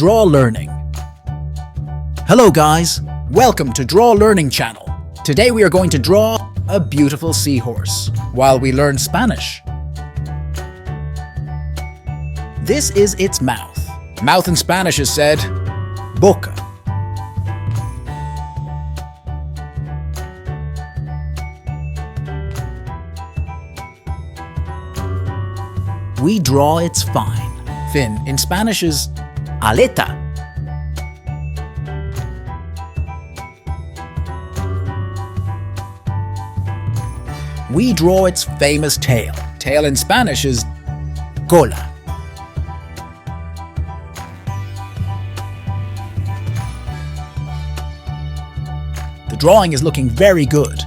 Draw Learning. Hello guys, welcome to Draw Learning channel. Today we are going to draw a beautiful seahorse while we learn Spanish. This is its mouth. Mouth in Spanish is said boca. We draw its fin. Fin in Spanish is ALETA. We draw its famous tail. Tail in Spanish is cola. The drawing is looking very good.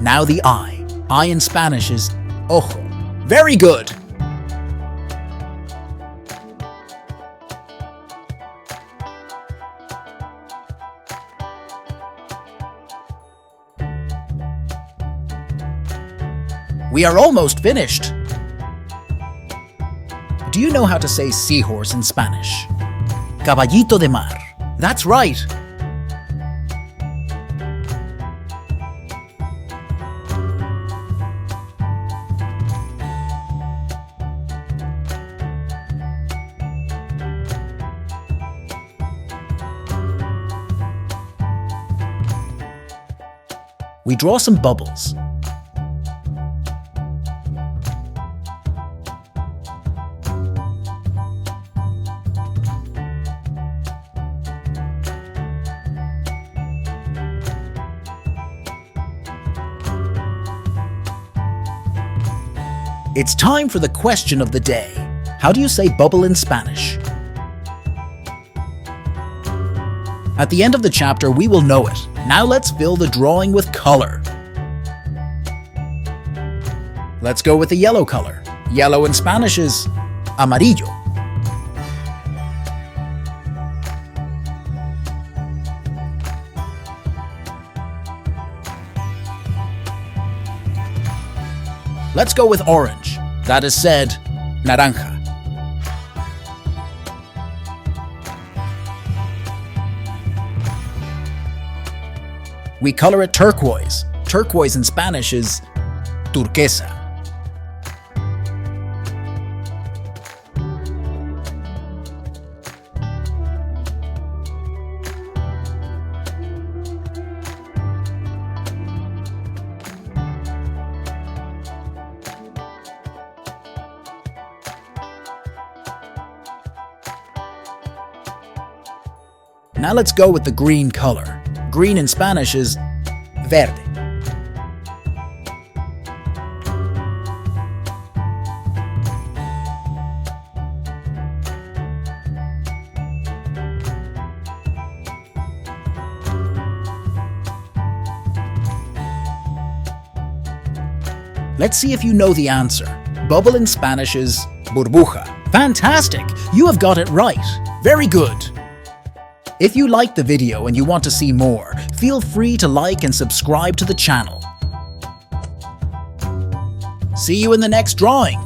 Now the eye. Eye in Spanish is ojo. Very good! We are almost finished. Do you know how to say seahorse in Spanish? Caballito de mar. That's right! We draw some bubbles. It's time for the question of the day. How do you say bubble in Spanish? At the end of the chapter, we will know it. Now let's fill the drawing with color. Let's go with the yellow color. Yellow in Spanish is amarillo. Let's go with orange. That is said naranja. We color it turquoise. Turquoise in Spanish is turquesa. Now let's go with the green color. Green in Spanish is verde. Let's see if you know the answer. Bubble in Spanish is burbuja. Fantastic! You have got it right. Very good. If you liked the video and you want to see more, feel free to like and subscribe to the channel. See you in the next drawing.